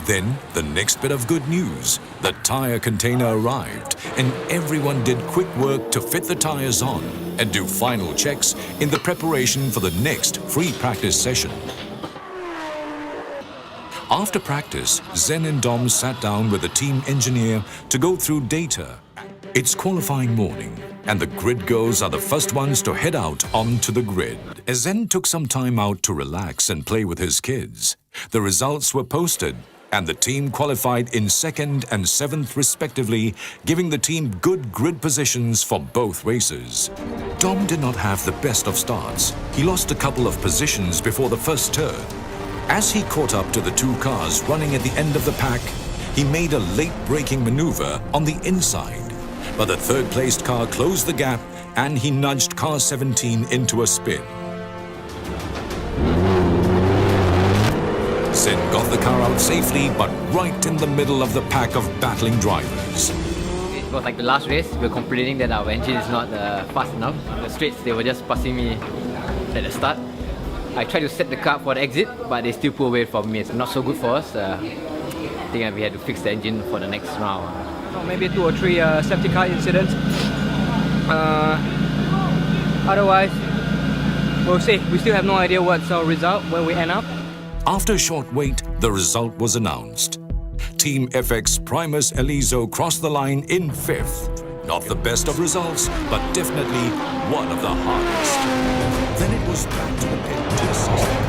Then, the next bit of good news. The tyre container arrived and everyone did quick work to fit the tyres on and do final checks in the preparation for the next free practice session. After practice, Zen and Dom sat down with the team engineer to go through data. It's qualifying morning and the grid girls are the first ones to head out onto the grid. As Zen took some time out to relax and play with his kids, the results were posted and the team qualified in 2nd and 7th respectively, giving the team good grid positions for both races. Dom did not have the best of starts. He lost a couple of positions before the first turn. As he caught up to the two cars running at the end of the pack, he made a late braking maneuver on the inside. But the third-placed car closed the gap and he nudged car 17 into a spin. Zen got the car out safely, but right in the middle of the pack of battling drivers. It was like the last race. We were complaining that our engine is not fast enough. The straights, they were just passing me at the start. I tried to set the car for the exit, but they still pull away from me. It's not so good for us. I think we had to fix the engine for the next round. Maybe 2 or 3 safety car incidents. Otherwise, we'll see. We still have no idea what's our result when we end up. After a short wait, the result was announced. Team FX Primus Elizo crossed the line in 5th. Not the best of results, but definitely one of the hardest. Then it was back to the pit to assess the car.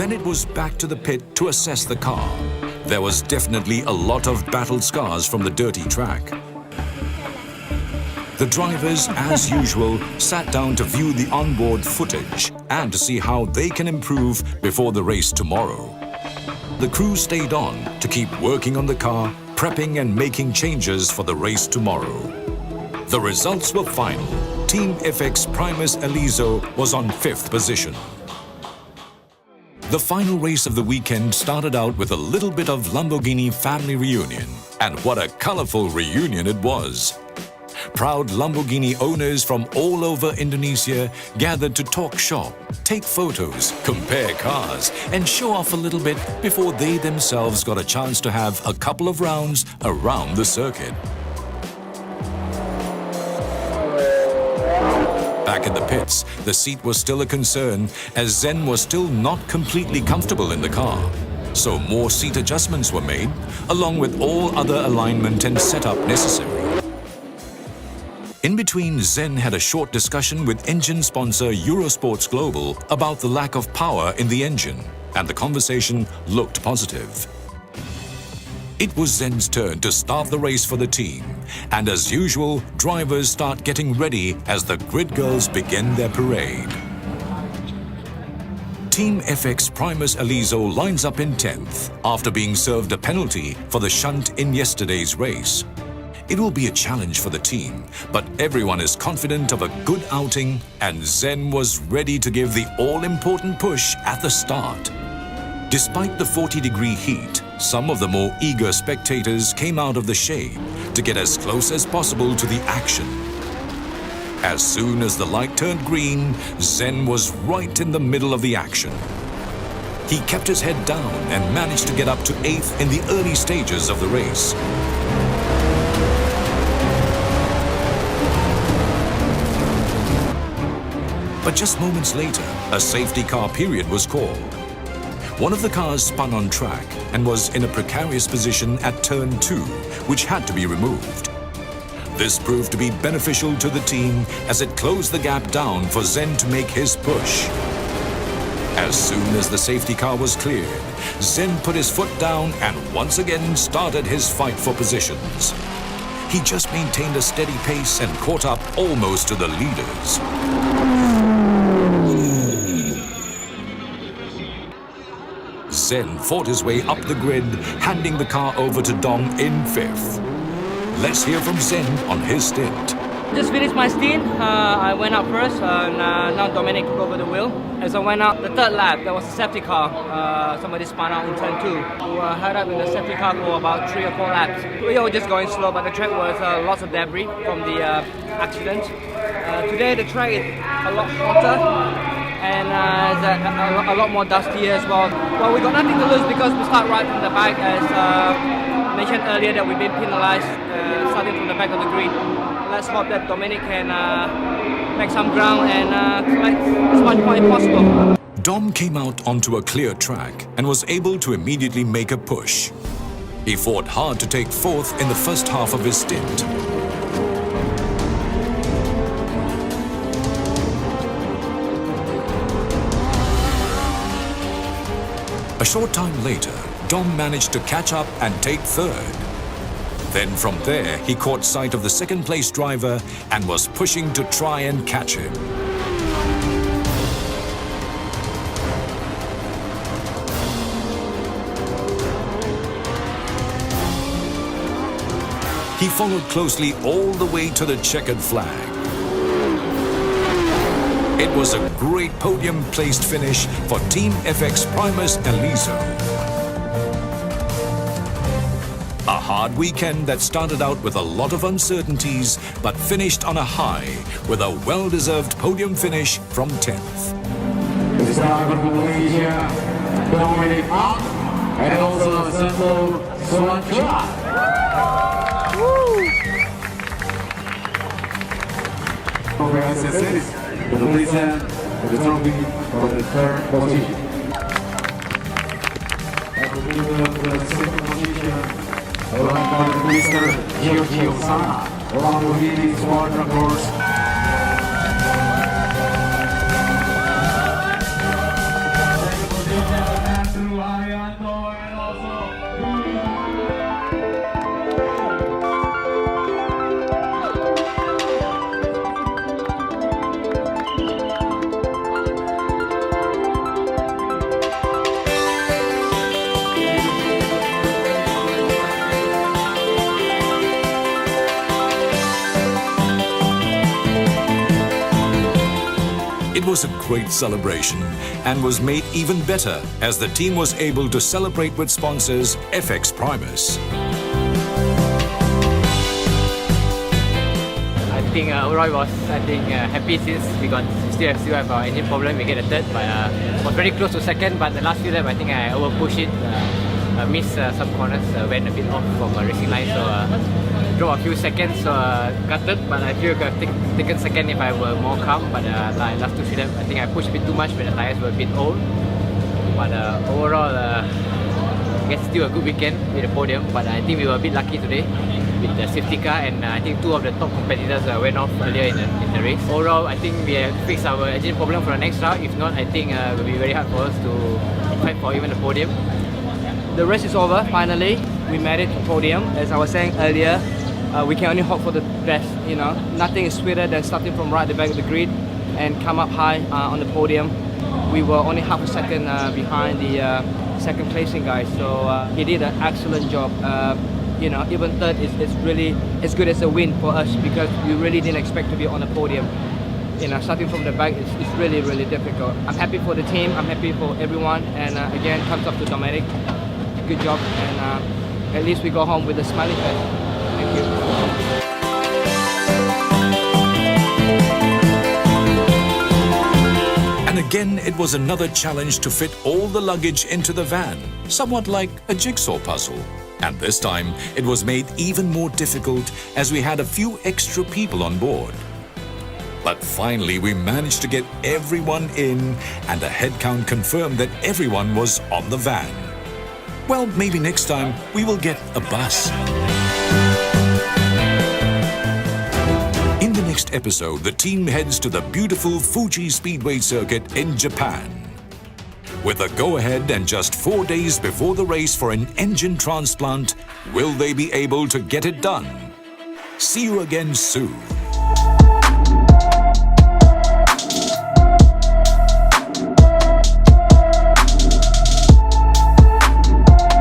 Then it was back to the pit to assess the car. There was definitely a lot of battle scars from the dirty track. The drivers, as usual, sat down to view the onboard footage and to see how they can improve before the race tomorrow. The crew stayed on to keep working on the car, prepping and making changes for the race tomorrow. The results were final. Team FX Primus Elizo was on 5th position. The final race of the weekend started out with a little bit of Lamborghini family reunion. And what a colorful reunion it was. Proud Lamborghini owners from all over Indonesia gathered to talk shop, take photos, compare cars, and show off a little bit before they themselves got a chance to have a couple of rounds around the circuit. Back in the pits, the seat was still a concern as Zen was still not completely comfortable in the car. So more seat adjustments were made, along with all other alignment and setup necessary. In between, Zen had a short discussion with engine sponsor Eurosports Global about the lack of power in the engine, and the conversation looked positive. It was Zen's turn to start the race for the team, and as usual, drivers start getting ready as the grid girls begin their parade. Team FX Primus Elizo lines up in 10th after being served a penalty for the shunt in yesterday's race. It will be a challenge for the team, but everyone is confident of a good outing, and Zen was ready to give the all-important push at the start. Despite the 40-degree heat, some of the more eager spectators came out of the shade to get as close as possible to the action. As soon as the light turned green, Zen was right in the middle of the action. He kept his head down and managed to get up to 8th in the early stages of the race. But just moments later, a safety car period was called. One of the cars spun on track and was in a precarious position at turn 2, which had to be removed. This proved to be beneficial to the team as it closed the gap down for Zen to make his push. As soon as the safety car was cleared, Zen put his foot down and once again started his fight for positions. He just maintained a steady pace and caught up almost to the leaders. Zen fought his way up the grid, handing the car over to Dom in 5th. Let's hear from Zen on his stint. Just finished my stint. I went out first, and now Dominic took over the wheel. As I went out the 3rd lap, there was a safety car. Somebody spun out in turn 2. We were held up in the safety car for about 3 or 4 laps. We were just going slow, but the track was lots of debris from the accident. Today the track is a lot hotter and a lot more dusty as well. Well, we got nothing to lose because we start right from the back, as mentioned earlier that we've been penalized starting from the back of the grid. Let's hope that Dominic can make some ground and collect as much point as possible. Dom came out onto a clear track and was able to immediately make a push. He fought hard to take 4th in the first half of his stint. A short time later, Dom managed to catch up and take 3rd. Then from there, he caught sight of the 2nd place driver and was pushing to try and catch him. He followed closely all the way to the checkered flag. It was a great podium-placed finish for Team FX Primus Elizo. A hard weekend that started out with a lot of uncertainties, but finished on a high with a well-deserved podium finish from 10th. The driver from Malaysia, Dominic Ang, and also Santo Suanchua. Congratulations, the Malaysian, the trophy for the 3rd position. And the winner of the 2nd position, Mr. Giorgio Sana, Lamborghini Super Trofeo Championship. It was a great celebration and was made even better as the team was able to celebrate with sponsors FX Primus. I think Roy was happy since we still have our engine problem. We get a 3rd, but was very close to 2nd. But the last few laps, I think I overpushed it, missed some corners, went a bit off from a racing line, so drove a few seconds, so gutted. But I feel I could have taken 2nd if I were more calm. But like last 2-3 laps, I think I pushed a bit too much when the tires were a bit old. But overall, I guess still a good weekend with the podium. But I think we were a bit lucky today with the safety car, and I think 2 of the top competitors went off earlier in the race. Overall, I think we have fixed our engine problem for the next round. If not, I think it will be very hard for us to fight for even the podium. The race is over, finally. We made it to podium. As I was saying earlier, we can only hope for the best, you know. Nothing is sweeter than starting from right at the back of the grid and come up high on the podium. We were only half a second behind the 2nd placing guy, so he did an excellent job. You know, even 3rd is really as good as a win for us because we really didn't expect to be on the podium. You know, starting from the back is really, really difficult. I'm happy for the team, I'm happy for everyone, and again, thumbs up to Dominic. Good job, and at least we go home with a smiley face. Thank you. And again, it was another challenge to fit all the luggage into the van, somewhat like a jigsaw puzzle. And this time, it was made even more difficult as we had a few extra people on board. But finally, we managed to get everyone in, and the head count confirmed that everyone was on the van. Well, maybe next time we will get a bus. In the next episode, the team heads to the beautiful Fuji Speedway circuit in Japan. With a go-ahead and just 4 days before the race for an engine transplant, will they be able to get it done? See you again soon.